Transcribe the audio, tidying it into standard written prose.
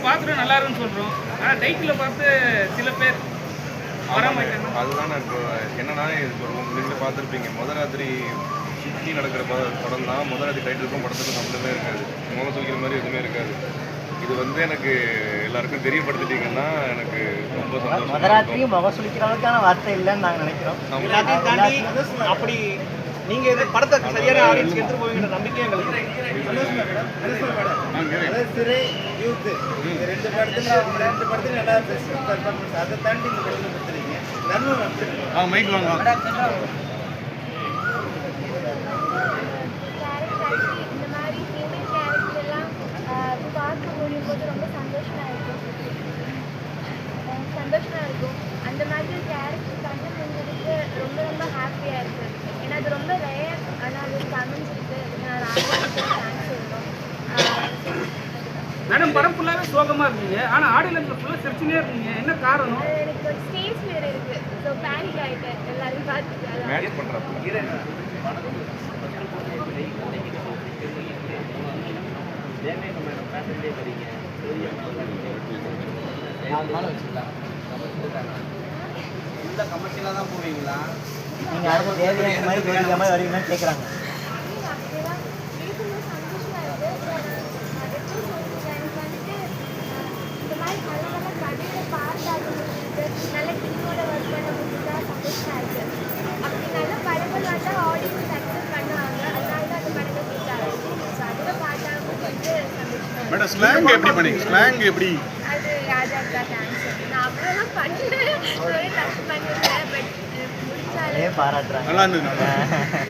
பார்த்துட்டு நல்லா இருக்குன்னு சொல்கிறோம். ஆனால் டைட்டில் பார்த்து சில பேர் வராமல் அதுதான் இப்போ என்னன்னா இப்போ நீங்களே பார்த்துருப்பீங்க முதராத்திரி சுற்றி நடக்கிற படம் தான் முதராத்திரி டைட்டிலுக்கும் படத்துக்கும் சம்மந்தமே இருக்காது. முகம் சொல்லிக்கிற மாதிரி எதுவுமே இருக்காது. இது வந்து எனக்கு எல்லாருக்கும் தெரியப்படுத்திட்டீங்கன்னா எனக்கு ரொம்ப சந்தோஷம். முதராத்திரியும் முகம் சொல்லிக்கிற அளவுக்கான வார்த்தை இல்லைன்னு நாங்கள் நினைக்கிறோம். அப்படி நீங்க இந்த படத்தை சரியான ஆடியன்ஸ்க்கு எடுத்து போவீங்கன்ற நம்பிக்கை எங்களுக்கு. சிறை யூத் ரெண்டு படத்துல நல்லா பெர்ஃபார்மன்ஸ் அதை தாண்டி இந்த படத்தை கொடுத்துருக்கீங்க. நன்மை மைக் வாங்க. இந்த மாதிரி ஃபீமேல் கேரக்டர் எல்லாம் பார்க்க முடியும் போது ரொம்ப சந்தோஷமா இருக்கும். அந்த மாதிரி கேரக்டர் கண்டு முடிஞ்சதுக்கு ரொம்ப ரொம்ப ஹாப்பியாக இருக்குது. ஏன்னா அது ரொம்ப ரேர். ஆனால் அது அமைஞ்சிருக்கு. நான் தேங்க்ஸ் சொல்லணும். மேடம் படம் ஃபுல்லாகவே சோகமாக இருந்தீங்க, ஆனால் ஆடியன்ஸில் ஃபுல்லாக சிரிச்சுனே இருந்தீங்க. என்ன காரணம்? எனக்கு ஒரு ஸ்டேஜ் வேறு இருக்குது. ஸோ பேனிக் ஆகிட்டேன் எல்லாரும் பார்த்துட்டு. மேனேஜ் பண்ணுறாங்க. கமர்ஷியலாக தான் போவீங்களா? நீங்கள் அடுத்த தேவையான மாதிரி கோரிக்கை மாதிரி வருவீங்கன்னு கேட்குறாங்க. இந்த மாதிரி நல்ல நல்ல கதையை பார்த்தாங்க நல்ல டீமோட ஒர்க் பண்ண முடிஞ்சா சந்தோஷமா இருக்கு. அப்படி நல்ல படங்கள் வந்தால் ஆடியன்ஸ் அக்செப்ட் பண்ணுவாங்க. அதனால தான் அந்த படத்தை கேட்டாங்க. ஸோ அதில் பார்த்தாங்க வந்து சந்தோஷமா. மேடம் ஸ்லாங் எப்படி பண்ணீங்க? ஸ்லாங் எப்படி? அது ராஜாக்கு தான் தேங்க்ஸ். நான் அவ்வளோலாம் பண்ணேன், ஒரே டச் பண்ணிருக்கேன். பட் முடிச்சாலே பாராட்டுறாங்க. நல்லா இருந்தது.